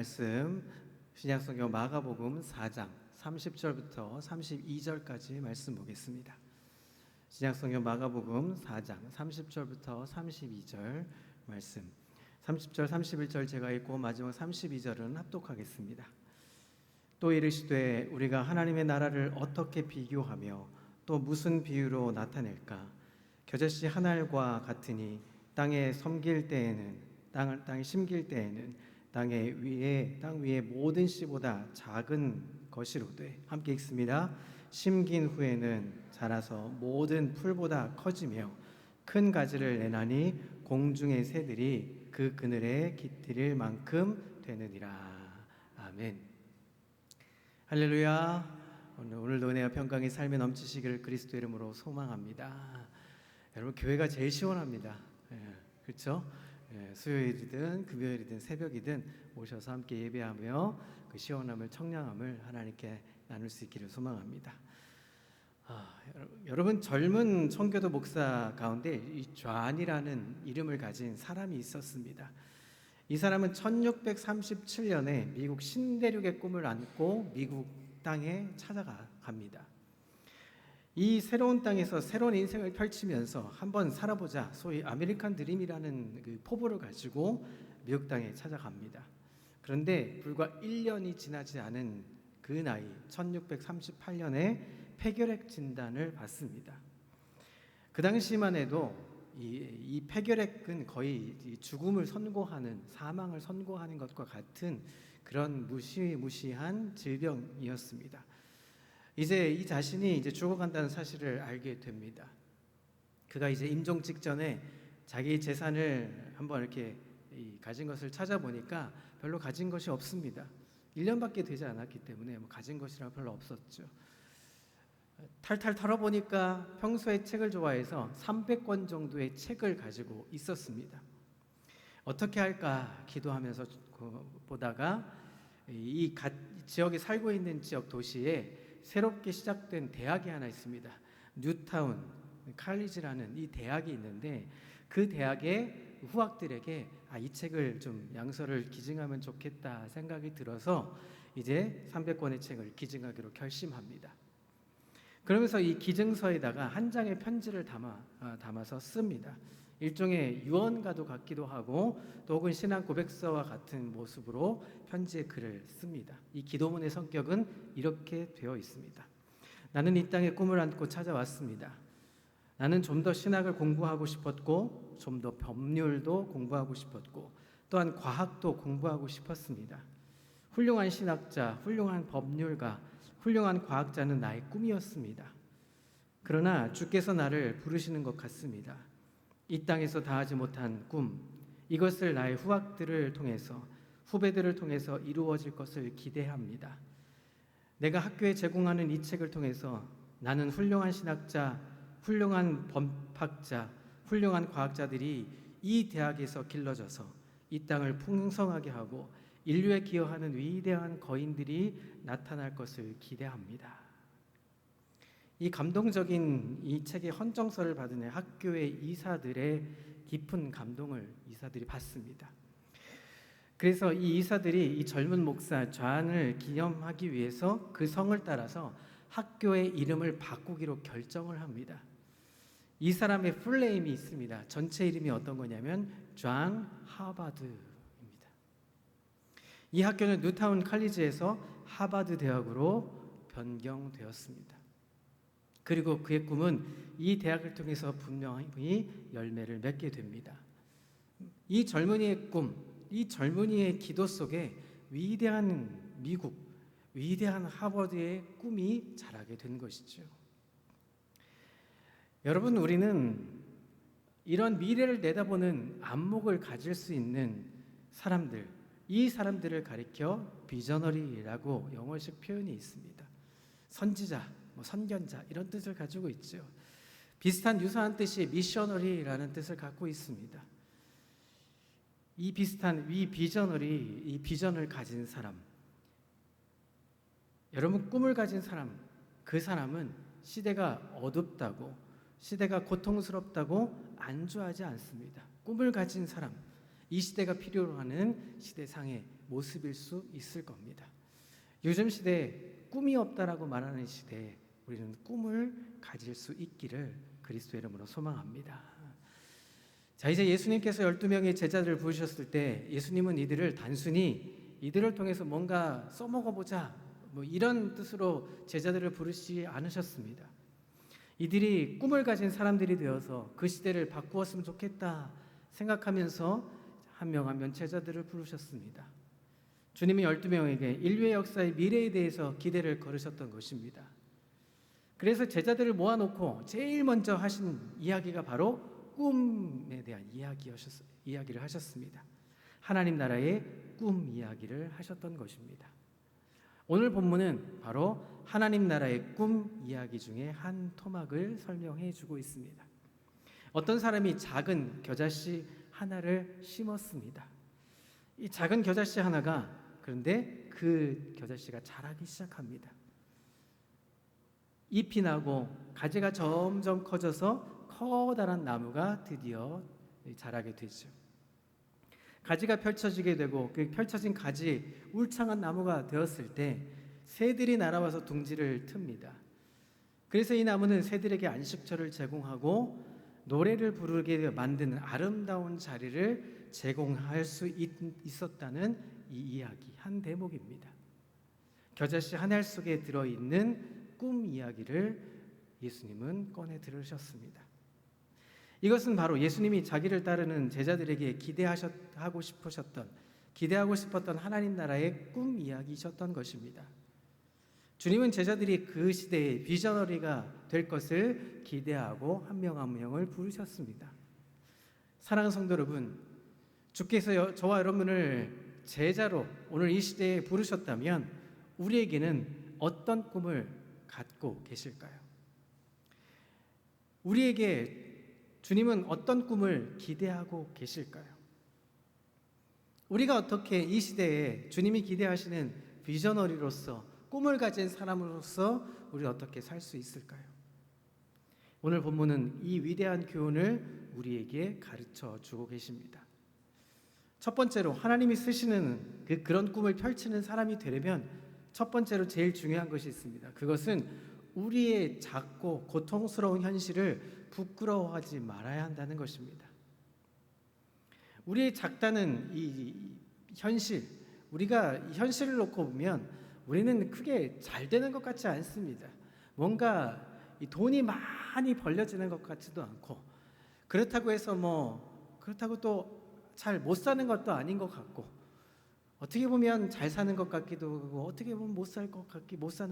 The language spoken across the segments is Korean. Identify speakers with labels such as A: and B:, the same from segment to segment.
A: 말씀 신약성경 마가복음 4장 30절부터 32절까지 말씀 보겠습니다. 신약성경 마가복음 4장 30절부터 32절 말씀, 30절 31절 제가 읽고 마지막 32절은 합독하겠습니다. 또 이르시되 우리가 하나님의 나라를 어떻게 비교하며 또 무슨 비유로 나타낼까? 겨자씨 한 알과 같으니 땅에 심길 때에는 땅 위에 모든 씨보다 작은 것이로되, 함께 읽습니다. 심긴 후에는 자라서 모든 풀보다 커지며 큰 가지를 내나니 공중의 새들이 그 그늘에 깃들일 만큼 되느니라. 아멘. 할렐루야. 오늘도 은혜와 평강의 삶에 넘치시기를 그리스도 이름으로 소망합니다. 여러분, 교회가 제일 시원합니다. 그렇죠? 수요일이든 금요일이든 새벽이든 오셔서 함께 예배하며 그 시원함을, 청량함을 하나님께 나눌 수 있기를 소망합니다. 여러분, 젊은 청교도 목사 가운데 이 존이라는 이름을 가진 사람이 있었습니다. 이 사람은 1637년에 미국 신대륙의 꿈을 안고 미국 땅에 찾아갑니다. 이 새로운 땅에서 새로운 인생을 펼치면서 한번 살아보자, 소위 아메리칸 드림이라는 그 포부를 가지고 미국 땅에 찾아갑니다. 그런데 불과 1년이 지나지 않은 그 나이 1638년에 폐결핵 진단을 받습니다. 그 당시만 해도 이 폐결핵은 거의 죽음을 선고하는, 사망을 선고하는 것과 같은 그런 무시무시한 질병이었습니다. 이제 이 자신이 이제 죽어간다는 사실을 알게 됩니다. 그가 이제 임종 직전에 자기 재산을 한번 이렇게 가진 것을 찾아보니까 별로 가진 것이 없습니다. 1년밖에 되지 않았기 때문에 가진 것이라 별로 없었죠. 탈탈 털어보니까 평소에 책을 좋아해서 300권 정도의 책을 가지고 있었습니다. 어떻게 할까 기도하면서 보다가 이 지역에 살고 있는 지역 도시에 새롭게 시작된 대학이 하나 있습니다. 뉴타운 칼리지라는 이 대학이 있는데, 그 대학의 후학들에게 이 책을 좀 양서를 기증하면 좋겠다 생각이 들어서 이제 300권의 책을 기증하기로 결심합니다. 그러면서 이 기증서에다가 한 장의 편지를 담아서 씁니다. 일종의 유언가도 같기도 하고 또 혹은 신앙 고백서와 같은 모습으로 편지의 글을 씁니다. 이 기도문의 성격은 이렇게 되어 있습니다. 나는 이 땅에 꿈을 안고 찾아왔습니다. 나는 좀 더 신학을 공부하고 싶었고, 좀 더 법률도 공부하고 싶었고, 또한 과학도 공부하고 싶었습니다. 훌륭한 신학자, 훌륭한 법률가, 훌륭한 과학자는 나의 꿈이었습니다. 그러나 주께서 나를 부르시는 것 같습니다. 이 땅에서 다하지 못한 꿈, 이것을 나의 후배들을 통해서 이루어질 것을 기대합니다. 내가 학교에 제공하는 이 책을 통해서 나는 훌륭한 신학자, 훌륭한 법학자, 훌륭한 과학자들이 이 대학에서 길러져서 이 땅을 풍성하게 하고 인류에 기여하는 위대한 거인들이 나타날 것을 기대합니다. 이 감동적인 이 책의 헌정서를 받은 학교의 이사들의 깊은 감동을 이사들이 받습니다. 그래서 이 이사들이 이 젊은 목사 존을 기념하기 위해서 그 성을 따라서 학교의 이름을 바꾸기로 결정을 합니다. 이 사람의 풀네임이 있습니다. 전체 이름이 어떤 거냐면 존 하버드입니다. 이 학교는 뉴타운 칼리지에서 하버드 대학으로 변경되었습니다. 그리고 그의 꿈은 이 대학을 통해서 분명히 열매를 맺게 됩니다. 이 젊은이의 꿈, 이 젊은이의 기도 속에 위대한 미국, 위대한 하버드의 꿈이 자라게 된 것이죠. 여러분, 우리는 이런 미래를 내다보는 안목을 가질 수 있는 사람들, 이 사람들을 가리켜 비저너리라고 영어식 표현이 있습니다. 선지자, 선견자 이런 뜻을 가지고 있죠. 비슷한 유사한 뜻이 미셔너리라는 뜻을 갖고 있습니다. 이 비슷한 비저너리, 이 비전을 가진 사람, 여러분 꿈을 가진 사람, 그 사람은 시대가 어둡다고, 시대가 고통스럽다고 안주하지 않습니다. 꿈을 가진 사람, 이 시대가 필요로 하는 시대상의 모습일 수 있을 겁니다. 요즘 시대에 꿈이 없다라고 말하는 시대에 우리는 꿈을 가질 수 있기를 그리스도 이름으로 소망합니다. 자, 이제 예수님께서 12명의 제자들을 부르셨을 때 예수님은 이들을 단순히 이들을 통해서 뭔가 써먹어보자 이런 뜻으로 제자들을 부르시지 않으셨습니다. 이들이 꿈을 가진 사람들이 되어서 그 시대를 바꾸었으면 좋겠다 생각하면서 한 명 한 명 제자들을 부르셨습니다. 주님이 12명에게 인류의 역사의 미래에 대해서 기대를 걸으셨던 것입니다. 그래서 제자들을 모아놓고 제일 먼저 하신 이야기가 바로 꿈에 대한 이야기를 하셨습니다. 하나님 나라의 꿈 이야기를 하셨던 것입니다. 오늘 본문은 바로 하나님 나라의 꿈 이야기 중에 한 토막을 설명해 주고 있습니다. 어떤 사람이 작은 겨자씨 하나를 심었습니다. 이 작은 겨자씨 하나가 그런데 그 겨자씨가 자라기 시작합니다. 잎이 나고 가지가 점점 커져서 커다란 나무가 드디어 자라게 되죠. 가지가 펼쳐지게 되고 그 펼쳐진 가지 울창한 나무가 되었을 때 새들이 날아와서 둥지를 틉니다. 그래서 이 나무는 새들에게 안식처를 제공하고 노래를 부르게 만드는 아름다운 자리를 제공할 수 있었다는 이 이야기 한 대목입니다. 겨자씨 한 알 속에 들어있는 꿈 이야기를 예수님은 꺼내 들으셨습니다. 이것은 바로 예수님이 자기를 따르는 제자들에게 기대하고 싶었던 하나님 나라의 꿈 이야기이셨던 것입니다. 주님은 제자들이 그 시대의 비저너리가 될 것을 기대하고 한 명 한 명을 부르셨습니다. 사랑하는 성도 여러분, 주께서 저와 여러분을 제자로 오늘 이 시대에 부르셨다면 우리에게는 어떤 꿈을 갖고 계실까요? 우리에게 주님은 어떤 꿈을 기대하고 계실까요? 우리가 어떻게 이 시대에 주님이 기대하시는 비저너리로서 꿈을 가진 사람으로서 우리가 어떻게 살 수 있을까요? 오늘 본문은 이 위대한 교훈을 우리에게 가르쳐 주고 계십니다. 첫 번째로 하나님이 쓰시는 그런 꿈을 펼치는 사람이 되려면 첫 번째로 제일 중요한 것이 있습니다. 그것은 우리의 작고 고통스러운 현실을 부끄러워하지 말아야 한다는 것입니다. 우리의 작다는 이 현실, 우리가 이 현실을 놓고 보면 우리는 크게 잘 되는 것 같지 않습니다. 뭔가 이 돈이 많이 벌려지는 것 같지도 않고 그렇다고 해서 그렇다고 또 잘 못 사는 것도 아닌 것 같고 어떻게 보면 잘 사는 것 같기도 하고 어떻게 보면 못 사는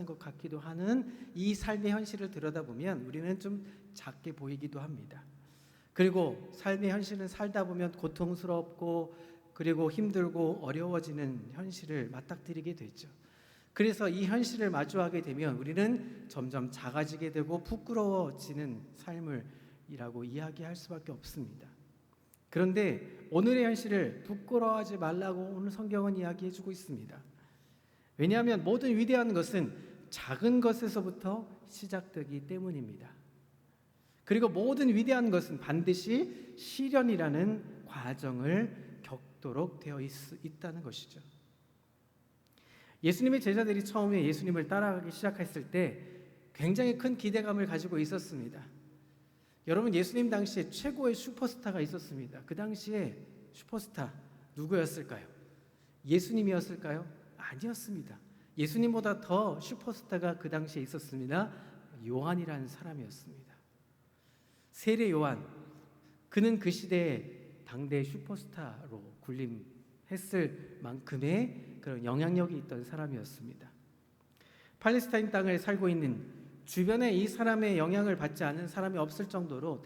A: 것 같기도 하는 이 삶의 현실을 들여다보면 우리는 좀 작게 보이기도 합니다. 그리고 삶의 현실은 살다 보면 고통스럽고 그리고 힘들고 어려워지는 현실을 맞닥뜨리게 되죠. 그래서 이 현실을 마주하게 되면 우리는 점점 작아지게 되고 부끄러워지는 삶이라고 이야기할 수밖에 없습니다. 그런데 오늘의 현실을 부끄러워하지 말라고 오늘 성경은 이야기해주고 있습니다. 왜냐하면 모든 위대한 것은 작은 것에서부터 시작되기 때문입니다. 그리고 모든 위대한 것은 반드시 시련이라는 과정을 겪도록 되어 있다는 것이죠. 예수님의 제자들이 처음에 예수님을 따라가기 시작했을 때 굉장히 큰 기대감을 가지고 있었습니다. 여러분, 예수님 당시에 최고의 슈퍼스타가 있었습니다. 그 당시에 슈퍼스타 누구였을까요? 예수님이었을까요? 아니었습니다. 예수님보다 더 슈퍼스타가 그 당시에 있었습니다. 요한이라는 사람이었습니다. 세례 요한, 그는 그 시대에 당대의 슈퍼스타로 군림했을 만큼의 그런 영향력이 있던 사람이었습니다. 팔레스타인 땅을 살고 있는 주변에 이 사람의 영향을 받지 않은 사람이 없을 정도로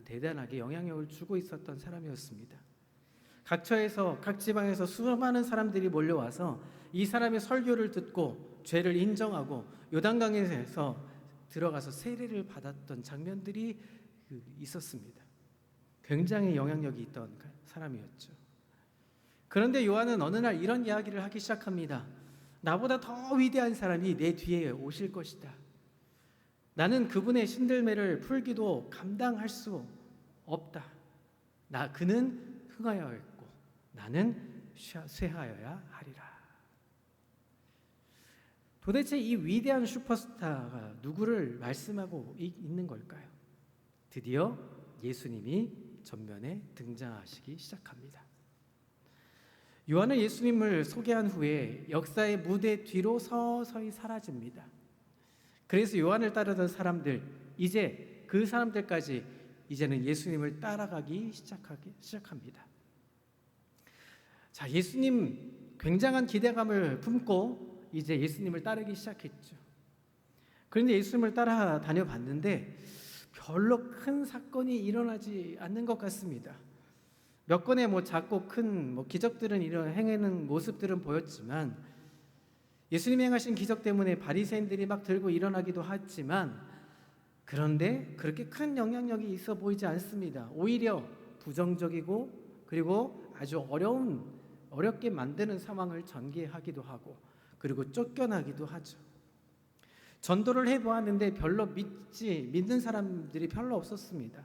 A: 대단하게 영향력을 주고 있었던 사람이었습니다. 각처에서 각 지방에서 수많은 사람들이 몰려와서 이 사람의 설교를 듣고 죄를 인정하고 요단강에서 들어가서 세례를 받았던 장면들이 있었습니다. 굉장히 영향력이 있던 사람이었죠. 그런데 요한은 어느 날 이런 이야기를 하기 시작합니다. 나보다 더 위대한 사람이 내 뒤에 오실 것이다. 나는 그분의 신들매를 풀기도 감당할 수 없다. 그는 흥하여있고 나는 쇠하여야 하리라. 도대체 이 위대한 슈퍼스타가 누구를 말씀하고 있는 걸까요? 드디어 예수님이 전면에 등장하시기 시작합니다. 요한은 예수님을 소개한 후에 역사의 무대 뒤로 서서히 사라집니다. 그래서 요한을 따르던 사람들, 이제 그 사람들까지 이제는 예수님을 따라가기 시작합니다. 자, 예수님 굉장한 기대감을 품고 이제 예수님을 따르기 시작했죠. 그런데 예수님을 따라다녀 봤는데 별로 큰 사건이 일어나지 않는 것 같습니다. 몇 건의 작고 큰 기적들은 행하는 모습들은 보였지만, 예수님이 행하신 기적 때문에 바리새인들이 막 들고 일어나기도 했지만, 그런데 그렇게 큰 영향력이 있어 보이지 않습니다. 오히려 부정적이고 그리고 아주 어렵게 만드는 상황을 전개하기도 하고, 그리고 쫓겨나기도 하죠. 전도를 해보았는데 별로 믿는 사람들이 별로 없었습니다.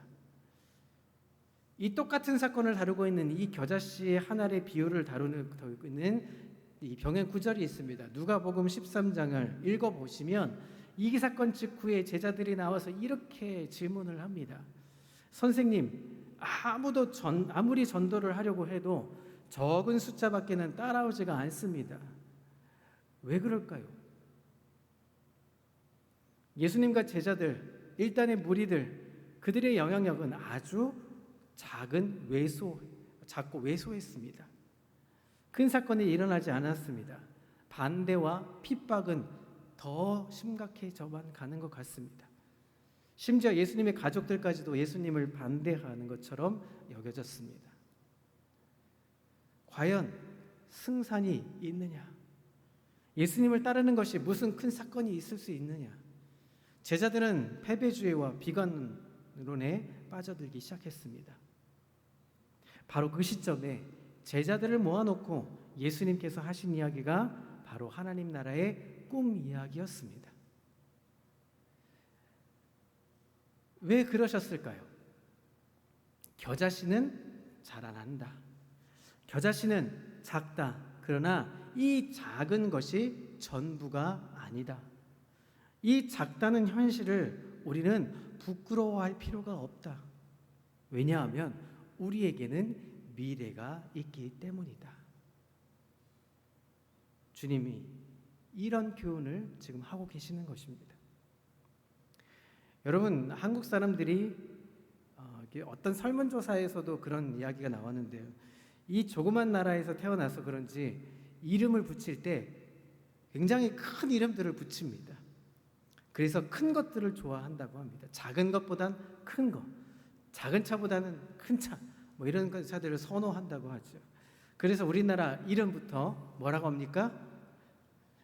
A: 이 똑같은 사건을 다루고 있는 이 겨자씨의 한 알의 비유를 다루고 있는 이 병행 구절이 있습니다. 누가복음 13장을 읽어보시면 이 사건 직후에 제자들이 나와서 이렇게 질문을 합니다. 선생님, 아무리 전도를 하려고 해도 적은 숫자밖에는 따라오지가 않습니다. 왜 그럴까요? 예수님과 제자들, 일단의 무리들, 그들의 영향력은 아주 작고 왜소했습니다. 큰 사건이 일어나지 않았습니다. 반대와 핍박은 더 심각해져만 가는 것 같습니다. 심지어 예수님의 가족들까지도 예수님을 반대하는 것처럼 여겨졌습니다. 과연 승산이 있느냐? 예수님을 따르는 것이 무슨 큰 사건이 있을 수 있느냐? 제자들은 패배주의와 비관론에 빠져들기 시작했습니다. 바로 그 시점에 제자들을 모아놓고 예수님께서 하신 이야기가 바로 하나님 나라의 꿈 이야기였습니다. 왜 그러셨을까요? 겨자씨는 자라난다. 겨자씨는 작다. 그러나 이 작은 것이 전부가 아니다. 이 작다는 현실을 우리는 부끄러워할 필요가 없다. 왜냐하면 우리에게는 미래가 있기 때문이다. 주님이 이런 교훈을 지금 하고 계시는 것입니다. 여러분, 한국 사람들이 어떤 설문조사에서도 그런 이야기가 나왔는데요. 이 조그만 나라에서 태어나서 그런지 이름을 붙일 때 굉장히 큰 이름들을 붙입니다. 그래서 큰 것들을 좋아한다고 합니다. 작은 것보단 큰 것, 작은 차보다는 큰 차, 이런 차들을 선호한다고 하죠. 그래서 우리나라 이름부터 뭐라고 합니까?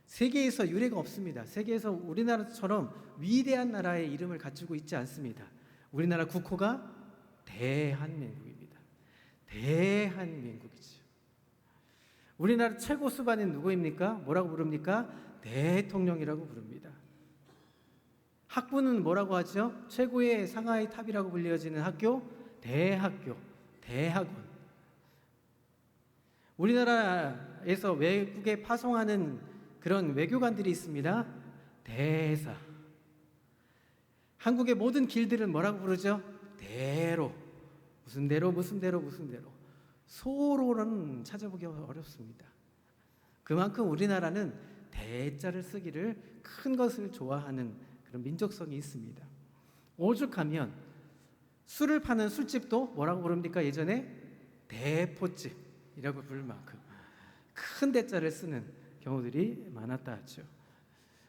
A: 세계에서 유례가 없습니다. 세계에서 우리나라처럼 위대한 나라의 이름을 갖추고 있지 않습니다. 우리나라 국호가 대한민국입니다. 대한민국이죠. 우리나라 최고 수반인 누구입니까? 뭐라고 부릅니까? 대통령이라고 부릅니다. 학부는 뭐라고 하죠? 최고의 상하의 탑이라고 불려지는 학교? 대학교, 대학원. 우리나라에서 외국에 파송하는 그런 외교관들이 있습니다. 대사. 한국의 모든 길들은 뭐라고 부르죠? 대로. 무슨 대로. 소로는 찾아보기 어렵습니다. 그만큼 우리나라는 대자를 쓰기를, 큰 것을 좋아하는 그런 민족성이 있습니다. 오죽하면 술을 파는 술집도 뭐라고 부릅니까? 예전에 대포집이라고 부를 만큼 큰 대자를 쓰는 경우들이 많았다 하죠.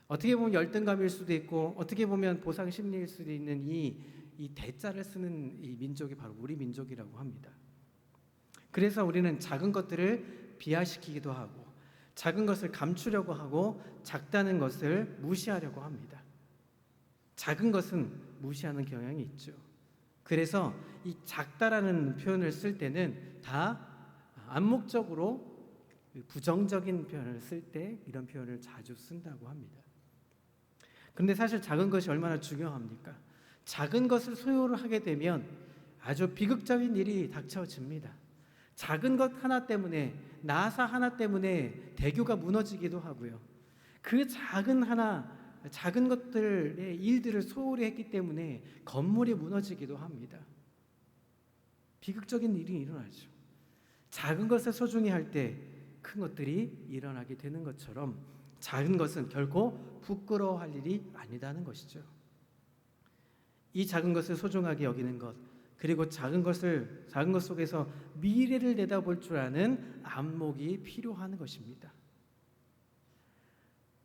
A: 어떻게 보면 열등감일 수도 있고, 어떻게 보면 보상 심리일 수도 있는 이 대자를 쓰는 이 민족이 바로 우리 민족이라고 합니다. 그래서 우리는 작은 것들을 비하시키기도 하고, 작은 것을 감추려고 하고, 작다는 것을 무시하려고 합니다. 작은 것은 무시하는 경향이 있죠. 그래서 이 작다라는 표현을 쓸 때는 다 암묵적으로 부정적인 표현을 쓸 때 이런 표현을 자주 쓴다고 합니다. 그런데 사실 작은 것이 얼마나 중요합니까? 작은 것을 소유를 하게 되면 아주 비극적인 일이 닥쳐집니다. 작은 것 하나 때문에, 나사 하나 때문에 대교가 무너지기도 하고요. 그 작은 것들의 일들을 소홀히 했기 때문에 건물이 무너지기도 합니다. 비극적인 일이 일어나죠. 작은 것을 소중히 할 때 큰 것들이 일어나게 되는 것처럼 작은 것은 결코 부끄러워할 일이 아니다는 것이죠. 이 작은 것을 소중하게 여기는 것, 그리고 작은 것 속에서 미래를 내다볼 줄 아는 안목이 필요한 것입니다.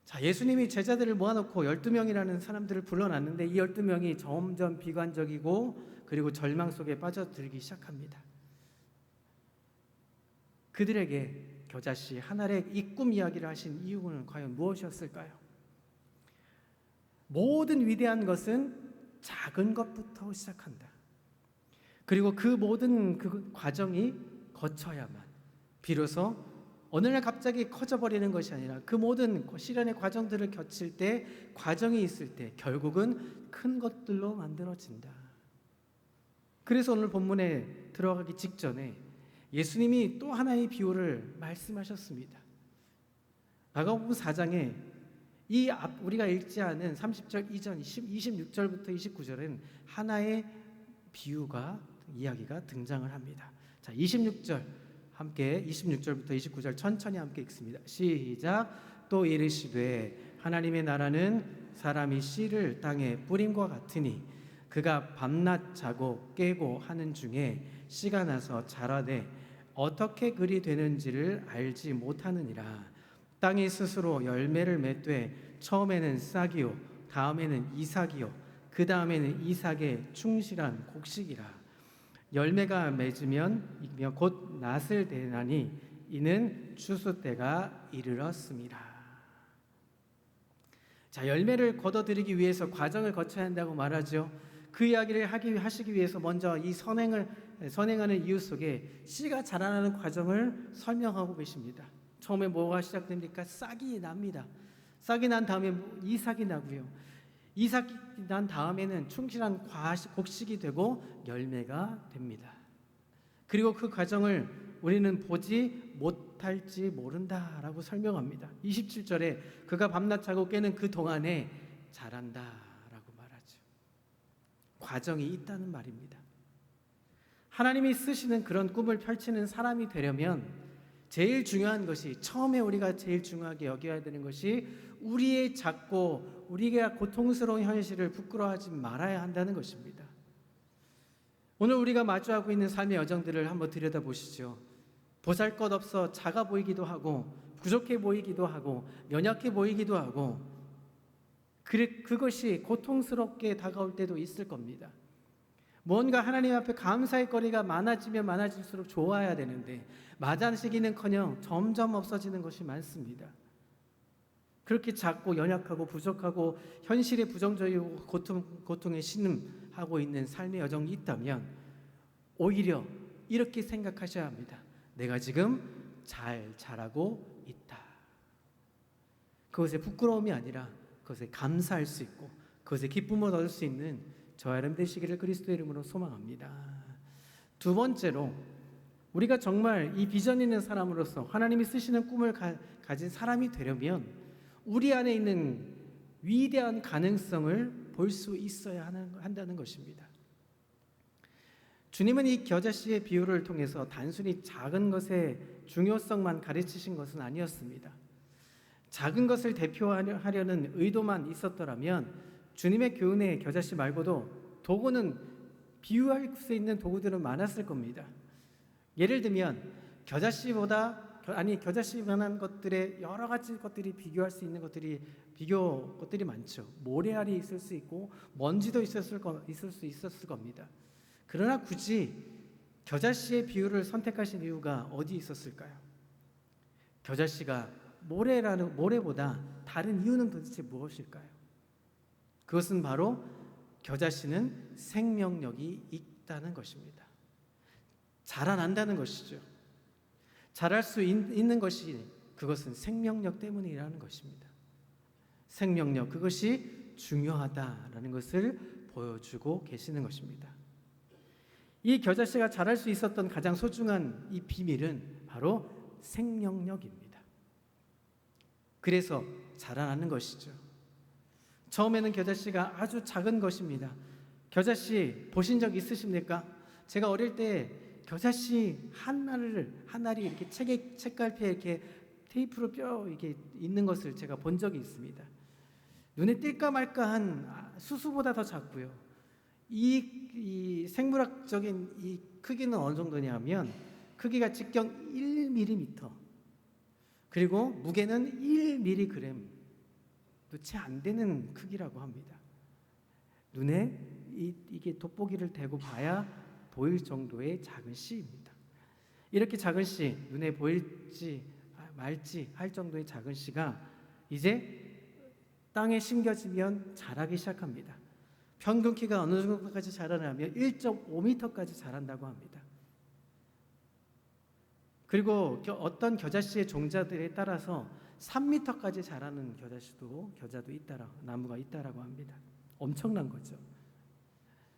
A: 자, 예수님이 제자들을 모아놓고 12명이라는 사람들을 불러놨는데 이 12명이 점점 비관적이고 그리고 절망 속에 빠져들기 시작합니다. 그들에게 겨자씨 한 알의 이 꿈 이야기를 하신 이유는 과연 무엇이었을까요? 모든 위대한 것은 작은 것부터 시작한다. 그리고 그 모든 그 과정이 거쳐야만 비로소 어느 날 갑자기 커져버리는 것이 아니라 그 모든 시련의 과정들을 거칠 때, 과정이 있을 때 결국은 큰 것들로 만들어진다. 그래서 오늘 본문에 들어가기 직전에 예수님이 또 하나의 비유를 말씀하셨습니다. 마가복음 4장에 우리가 읽지 않은 30절 이전 26절부터 29절은 하나의 비유가, 이야기가 등장을 합니다. 자, 26절 함께 26절부터 29절 천천히 함께 읽습니다. 시작. 또 이르시되 하나님의 나라는 사람이 씨를 땅에 뿌림과 같으니 그가 밤낮 자고 깨고 하는 중에 씨가 나서 자라되 어떻게 그리 되는지를 알지 못하느니라. 땅이 스스로 열매를 맺되 처음에는 싹이요 다음에는 이삭이요 그 다음에는 이삭의 충실한 곡식이라. 열매가 맺으면 곧 낫을 대나니 이는 추수 때가 이르렀습니다. 자, 열매를 거둬들이기 위해서 과정을 거쳐야 한다고 말하죠. 그 이야기를 하시기 위해서 먼저 이 선행하는 이유 속에 씨가 자라나는 과정을 설명하고 계십니다. 처음에 뭐가 시작됩니까? 싹이 납니다. 싹이 난 다음에 이삭이 나고요. 이삭이 난 다음에는 충실한 곡식이 되고 열매가 됩니다. 그리고 그 과정을 우리는 보지 못할지 모른다라고 설명합니다. 27절에 그가 밤낮 자고 깨는 그 동안에 자란다라고 말하죠. 과정이 있다는 말입니다. 하나님이 쓰시는 그런 꿈을 펼치는 사람이 되려면 제일 중요한 것이, 처음에 우리가 제일 중요하게 여겨야 되는 것이 우리의 작고 우리가 고통스러운 현실을 부끄러워하지 말아야 한다는 것입니다. 오늘 우리가 마주하고 있는 삶의 여정들을 한번 들여다보시죠. 보잘것없어 작아 보이기도 하고 부족해 보이기도 하고 연약해 보이기도 하고 그것이 고통스럽게 다가올 때도 있을 겁니다. 뭔가 하나님 앞에 감사의 거리가 많아지면 많아질수록 좋아야 되는데 많아지기는커녕 점점 없어지는 것이 많습니다. 그렇게 작고 연약하고 부족하고 현실에 부정적이고 고통에 신음하고 있는 삶의 여정이 있다면 오히려 이렇게 생각하셔야 합니다. 내가 지금 잘 자라고 있다. 그것에 부끄러움이 아니라 그것에 감사할 수 있고 그것에 기쁨을 얻을 수 있는 저와 여러분 되시기를 그리스도의 이름으로 소망합니다. 두 번째로, 우리가 정말 이 비전 있는 사람으로서 하나님이 쓰시는 꿈을 가진 사람이 되려면 우리 안에 있는 위대한 가능성을 볼 수 있어야 한다는 것입니다. 주님은 이 겨자씨의 비유를 통해서 단순히 작은 것의 중요성만 가르치신 것은 아니었습니다. 작은 것을 대표하려는 의도만 있었더라면 주님의 교훈에 겨자씨 말고도 도구는, 비유할 수 있는 도구들은 많았을 겁니다. 예를 들면 겨자씨만한 것들의 여러 가지 것들이 비교할 수 있는 것들이 많죠. 모래알이 있을 수 있고 먼지도 있을 수 있었을 겁니다. 그러나 굳이 겨자씨의 비유를 선택하신 이유가 어디 있었을까요? 겨자씨가 모래보다 다른 이유는 도대체 무엇일까요? 그것은 바로 겨자씨는 생명력이 있다는 것입니다. 자라난다는 것이죠. 자랄 수 있는 것이, 그것은 생명력 때문이라는 것입니다. 생명력, 그것이 중요하다라는 것을 보여주고 계시는 것입니다. 이 겨자씨가 자랄 수 있었던 가장 소중한 이 비밀은 바로 생명력입니다. 그래서 자라나는 것이죠. 처음에는 겨자씨가 아주 작은 것입니다. 겨자씨 보신 적 있으십니까? 제가 어릴 때 겨자씨 한 알이 이렇게 책갈피에 이렇게 테이프로 뼈 이렇게 있는 것을 제가 본 적이 있습니다. 눈에 띌까 말까한 수수보다 더 작고요. 이 생물학적인 이 크기는 어느 정도냐면 크기가 직경 1mm, 그리고 무게는 1mg 채 안 되는 크기라고 합니다. 눈에 이게 돋보기를 대고 봐야 보일 정도의 작은 씨입니다. 이렇게 작은 씨, 눈에 보일지 말지 할 정도의 작은 씨가 이제 땅에 심겨지면 자라기 시작합니다. 평균 키가 어느 정도까지 자라냐면 1.5m까지 자란다고 합니다. 그리고 어떤 겨자씨의 종자들에 따라서 3m까지 자라는 겨자도 나무가 있다라고 합니다. 엄청난 거죠.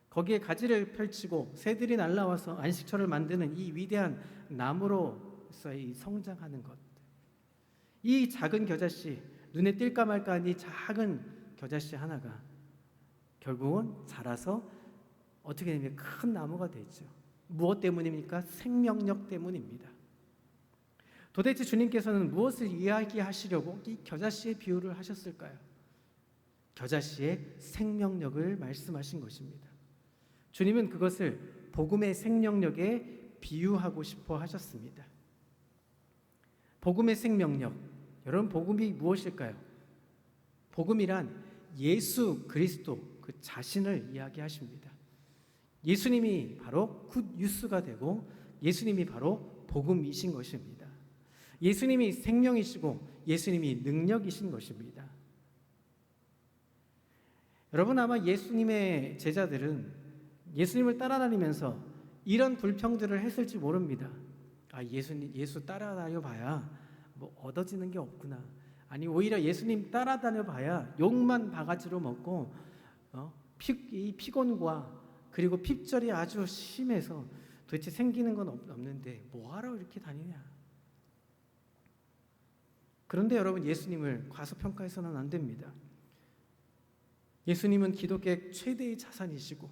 A: 거기에 가지를 펼치고 새들이 날아와서 안식처를 만드는 이 위대한 나무로서의 성장하는 것. 이 작은 겨자씨, 눈에 띌까 말까한 이 작은 겨자씨 하나가 결국은 자라서 어떻게 되면 큰 나무가 되죠. 무엇 때문입니까? 생명력 때문입니다. 도대체 주님께서는 무엇을 이야기하시려고 이 겨자씨의 비유를 하셨을까요? 겨자씨의 생명력을 말씀하신 것입니다. 주님은 그것을 복음의 생명력에 비유하고 싶어 하셨습니다. 복음의 생명력, 여러분 복음이 무엇일까요? 복음이란 예수 그리스도 그 자신을 이야기하십니다. 예수님이 바로 굿뉴스가 되고 예수님이 바로 복음이신 것입니다. 예수님이 생명이시고 예수님이 능력이신 것입니다. 여러분 아마 예수님의 제자들은 예수님을 따라다니면서 이런 불평들을 했을지 모릅니다. 예수 따라다녀 봐야 뭐 얻어지는 게 없구나. 아니 오히려 예수님 따라다녀 봐야 욕만 바가지로 먹고 이 피곤과 그리고 핍절이 아주 심해서 도대체 생기는 건 없는데 뭐하러 이렇게 다니냐. 그런데 여러분 예수님을 과소평가해서는 안 됩니다. 예수님은 기독교의 최대의 자산이시고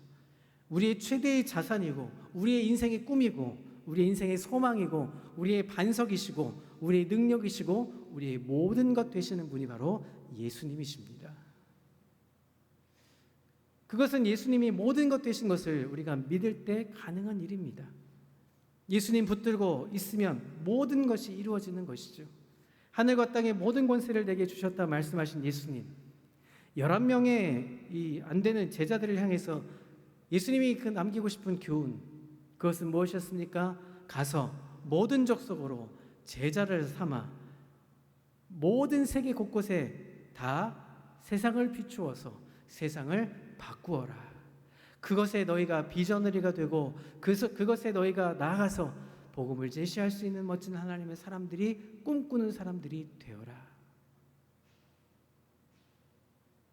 A: 우리의 최대의 자산이고 우리의 인생의 꿈이고 우리의 인생의 소망이고 우리의 반석이시고 우리의 능력이시고 우리의 모든 것 되시는 분이 바로 예수님이십니다. 그것은 예수님이 모든 것 되신 것을 우리가 믿을 때 가능한 일입니다. 예수님 붙들고 있으면 모든 것이 이루어지는 것이죠. 하늘과 땅의 모든 권세를 내게 주셨다 말씀하신 예수님, 11명의 이 안 되는 제자들을 향해서 예수님이 그 남기고 싶은 교훈, 그것은 무엇이었습니까? 가서 모든 족속으로 제자를 삼아 모든 세계 곳곳에 다 세상을 비추어서 세상을 바꾸어라. 그것에 너희가 비저너리가 되고 그것에 너희가 나아가서 복음을 제시할 수 있는 멋진 하나님의 사람들이 꿈꾸는 사람들이 되어라.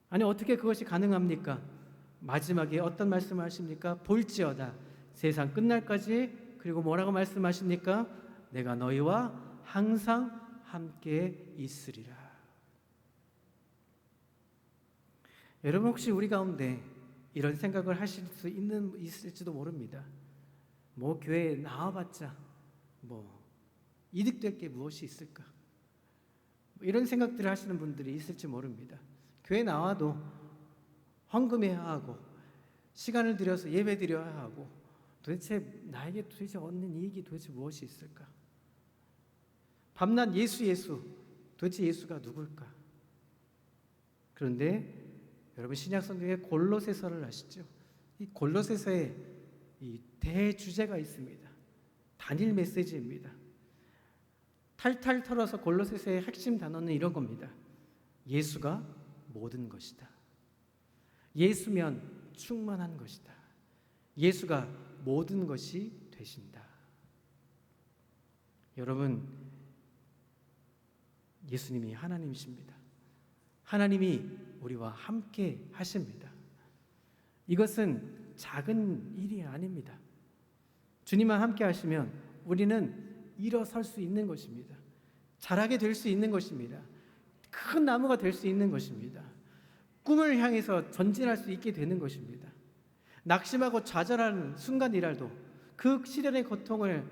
A: 아니 어떻게 그것이 가능합니까? 마지막에 어떤 말씀을 하십니까? 볼지어다 세상 끝날까지. 그리고 뭐라고 말씀하십니까? 내가 너희와 항상 함께 있으리라. 여러분 혹시 우리 가운데 이런 생각을 하실 수 있을지도 모릅니다. 뭐 교회에 나와봤자 뭐 이득될 게 무엇이 있을까? 이런 생각들을 하시는 분들이 있을지 모릅니다. 교회 나와도 헌금해야 하고 시간을 들여서 예배 드려야 하고 도대체 나에게 도대체 얻는 이익이 도대체 무엇이 있을까? 밤낮 예수 도대체 예수가 누굴까? 그런데 여러분 신약 성경에 골로새서를 아시죠? 이 골로새서에 이 대주제가 있습니다. 단일 메시지입니다. 탈탈 털어서 골로새서의 핵심 단어는 이런 겁니다. 예수가 모든 것이다. 예수면 충만한 것이다. 예수가 모든 것이 되신다. 여러분, 예수님이 하나님이십니다. 하나님이 우리와 함께 하십니다. 이것은 작은 일이 아닙니다. 주님만 함께 하시면 우리는 일어설 수 있는 것입니다. 자라게 될 수 있는 것입니다. 큰 나무가 될 수 있는 것입니다. 꿈을 향해서 전진할 수 있게 되는 것입니다. 낙심하고 좌절하는 순간이라도 그 시련의 고통을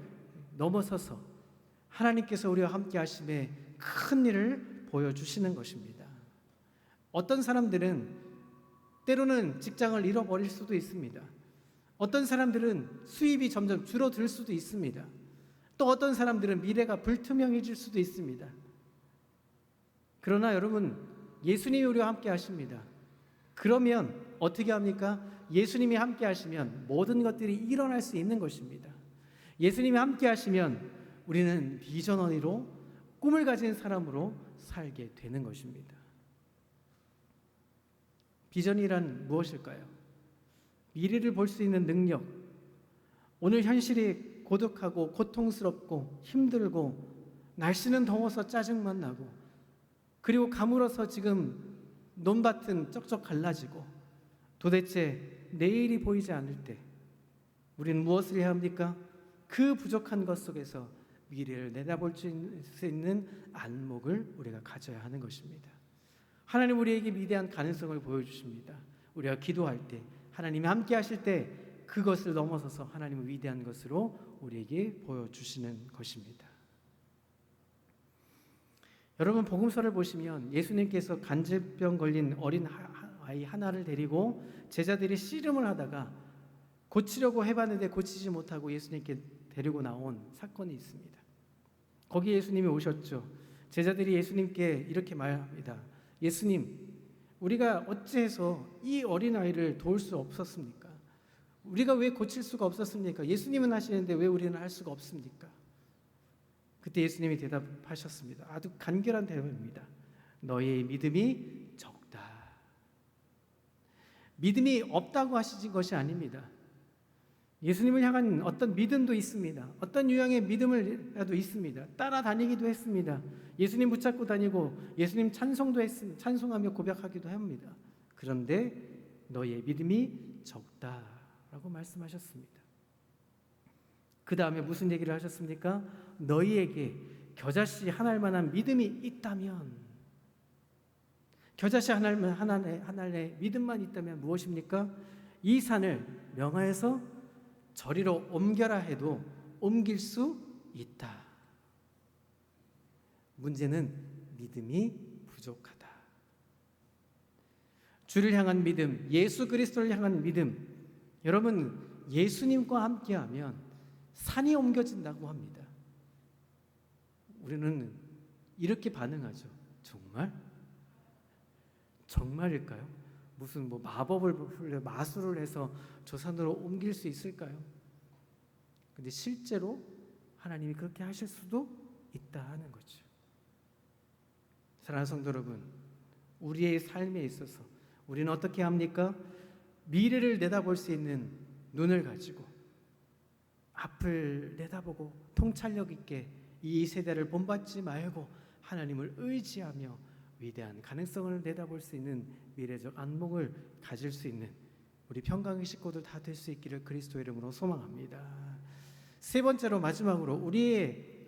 A: 넘어서서 하나님께서 우리와 함께 하심에 큰 일을 보여주시는 것입니다. 어떤 사람들은 때로는 직장을 잃어버릴 수도 있습니다. 어떤 사람들은 수입이 점점 줄어들 수도 있습니다. 또 어떤 사람들은 미래가 불투명해질 수도 있습니다. 그러나 여러분, 예수님이 우리와 함께 하십니다. 그러면 어떻게 합니까? 예수님이 함께 하시면 모든 것들이 일어날 수 있는 것입니다. 예수님이 함께 하시면 우리는 비전원이로 꿈을 가진 사람으로 살게 되는 것입니다. 비전이란 무엇일까요? 미래를 볼 수 있는 능력, 오늘 현실이 고독하고 고통스럽고 힘들고 날씨는 더워서 짜증만 나고 그리고 가물어서 지금 논밭은 쩍쩍 갈라지고 도대체 내일이 보이지 않을 때 우리는 무엇을 해야 합니까? 그 부족한 것 속에서 미래를 내다볼 수 있는 안목을 우리가 가져야 하는 것입니다. 하나님 우리에게 위대한 가능성을 보여주십니다. 우리가 기도할 때 하나님이 함께 하실 때 그것을 넘어서서 하나님의 위대한 것으로 우리에게 보여주시는 것입니다. 여러분, 복음서를 보시면 예수님께서 간질병 걸린 어린 아이 하나를 데리고 제자들이 씨름을 하다가 고치려고 해봤는데 고치지 못하고 예수님께 데리고 나온 사건이 있습니다. 거기 예수님이 오셨죠. 제자들이 예수님께 이렇게 말합니다. 예수님, 우리가 어찌해서 이 어린아이를 도울 수 없었습니까? 우리가 왜 고칠 수가 없었습니까? 예수님은 하시는데 왜 우리는 할 수가 없습니까? 그때 예수님이 대답하셨습니다. 아주 간결한 대답입니다. 너의 믿음이 적다. 믿음이 없다고 하시는 것이 아닙니다. 예수님을 향한 어떤 믿음도 있습니다. 어떤 유형의 믿음이라도 있습니다. 따라다니기도 했습니다. 예수님 붙잡고 다니고 예수님 찬송도 했습니다. 찬송하며 고백하기도 합니다. 그런데 너의 믿음이 적다라고 말씀하셨습니다. 그 다음에 무슨 얘기를 하셨습니까? 너희에게 겨자씨 하나일 만한 믿음이 있다면, 겨자씨 하나의 믿음만 있다면 무엇입니까? 이 산을 명하에서 저리로 옮겨라 해도 옮길 수 있다. 문제는 믿음이 부족하다. 주를 향한 믿음, 예수 그리스도를 향한 믿음. 여러분, 예수님과 함께하면 산이 옮겨진다고 합니다. 우리는 이렇게 반응하죠. 정말? 정말일까요? 무슨 마법을 마술을 해서 저 산으로 옮길 수 있을까요? 근데 실제로 하나님이 그렇게 하실 수도 있다 하는 거죠. 사랑하는 성도 여러분, 우리의 삶에 있어서 우리는 어떻게 합니까? 미래를 내다볼 수 있는 눈을 가지고 앞을 내다보고 통찰력 있게 이 세대를 본받지 말고 하나님을 의지하며 위대한 가능성을 내다볼 수 있는 미래적 안목을 가질 수 있는 우리 평강의 식구들 다 될 수 있기를 그리스도의 이름으로 소망합니다. 세 번째로 마지막으로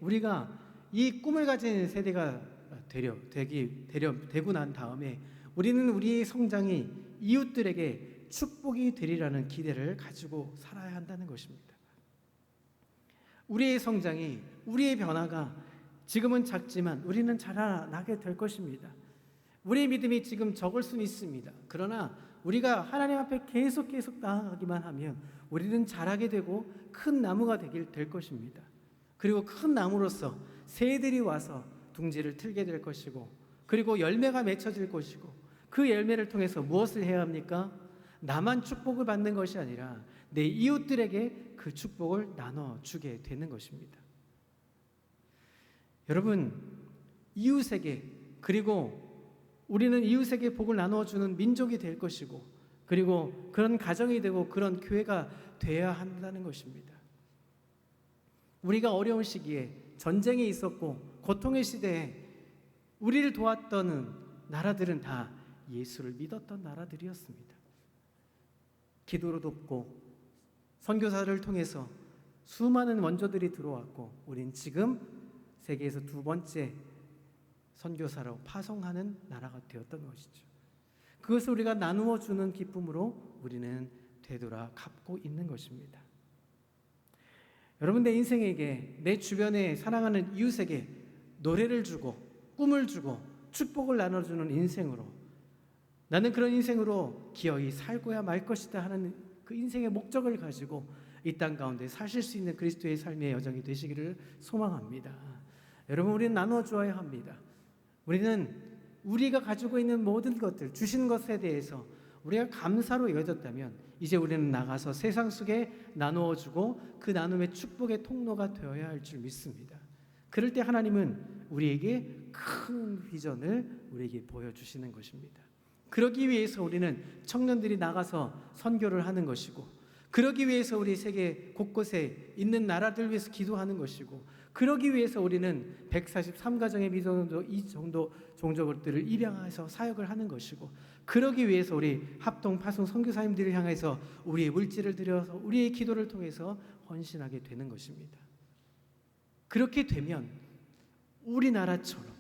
A: 우리가 이 꿈을 가진 세대가 되고 난 다음에 우리는 우리의 성장이 이웃들에게 축복이 되리라는 기대를 가지고 살아야 한다는 것입니다. 우리의 성장이, 우리의 변화가 지금은 작지만 우리는 자라나게 될 것입니다. 우리의 믿음이 지금 적을 수는 있습니다. 그러나 우리가 하나님 앞에 계속 나아가기만 하면 우리는 자라게 되고 큰 나무가 될 것입니다. 그리고 큰 나무로서 새들이 와서 둥지를 틀게 될 것이고 그리고 열매가 맺혀질 것이고 그 열매를 통해서 무엇을 해야 합니까? 나만 축복을 받는 것이 아니라 내 이웃들에게 그 축복을 나눠주게 되는 것입니다. 여러분, 이웃에게, 그리고 우리는 이웃에게 복을 나눠주는 민족이 될 것이고 그리고 그런 가정이 되고 그런 교회가 되어야 한다는 것입니다. 우리가 어려운 시기에 전쟁이 있었고 고통의 시대에 우리를 도왔던 나라들은 다 예수를 믿었던 나라들이었습니다. 기도로 돕고 선교사를 통해서 수많은 원조들이 들어왔고 우린 지금 세계에서 두 번째 선교사로 파송하는 나라가 되었던 것이죠. 그것을 우리가 나누어 주는 기쁨으로 우리는 되돌아 갚고 있는 것입니다. 여러분, 내 인생에게, 내 주변에 사랑하는 이웃에게 노래를 주고 꿈을 주고 축복을 나눠주는 인생으로, 나는 그런 인생으로 기어이 살고야 말 것이다 하는 그 인생의 목적을 가지고 이 땅 가운데 사실 수 있는 그리스도의 삶의 여정이 되시기를 소망합니다. 여러분, 우리는 나누어 주어야 합니다. 우리는 우리가 가지고 있는 모든 것들, 주신 것에 대해서 우리가 감사로 여겨졌다면 이제 우리는 나가서 세상 속에 나누어 주고 그 나눔의 축복의 통로가 되어야 할 줄 믿습니다. 그럴 때 하나님은 우리에게 큰 비전을 우리에게 보여주시는 것입니다. 그러기 위해서 우리는 청년들이 나가서 선교를 하는 것이고, 그러기 위해서 우리 세계 곳곳에 있는 나라들 위해서 기도하는 것이고, 그러기 위해서 우리는 143가정의 미성도 이 정도 종족들을 입양해서 사역을 하는 것이고, 그러기 위해서 우리 합동 파송 선교사님들을 향해서 우리의 물질을 들여서 우리의 기도를 통해서 헌신하게 되는 것입니다. 그렇게 되면 우리나라처럼,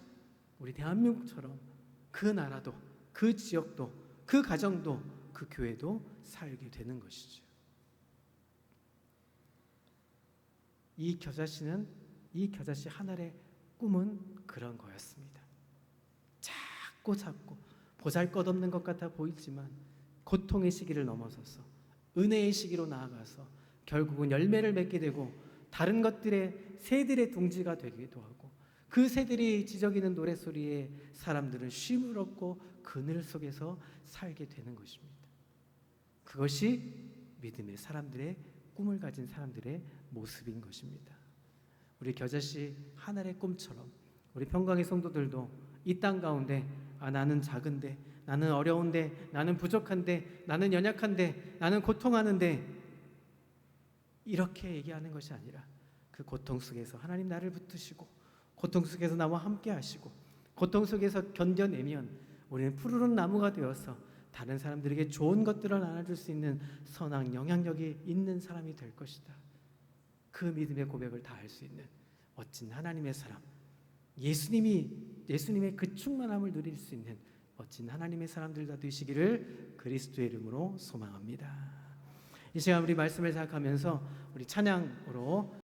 A: 우리 대한민국처럼 그 나라도, 그 지역도, 그 가정도, 그 교회도 살게 되는 것이죠. 이 겨자씨 하나의 꿈은 그런 거였습니다. 작고 보잘것없는 것 같아 보이지만 고통의 시기를 넘어서서 은혜의 시기로 나아가서 결국은 열매를 맺게 되고 다른 것들의 새들의 둥지가 되기도 하고, 그 새들이 지저귀는 노랫소리에 사람들은 쉼을 얻고 그늘 속에서 살게 되는 것입니다. 그것이 믿음의 사람들의 꿈을 가진 사람들의 모습인 것입니다. 우리 겨자씨 하늘의 꿈처럼 우리 평강의 성도들도 이 땅 가운데 나는 작은데, 나는 어려운데, 나는 부족한데, 나는 연약한데, 나는 고통하는데, 이렇게 얘기하는 것이 아니라 그 고통 속에서 하나님 나를 붙드시고 고통 속에서 나와 함께 하시고 고통 속에서 견뎌내면 우리는 푸르른 나무가 되어서 다른 사람들에게 좋은 것들을 나눠줄 수 있는 선한 영향력이 있는 사람이 될 것이다. 그 믿음의 고백을 다 할 수 있는 멋진 하나님의 사람, 예수님의 그 충만함을 누릴 수 있는 멋진 하나님의 사람들 다 되시기를 그리스도의 이름으로 소망합니다. 이 시간 우리 말씀을 생각하면서 우리 찬양으로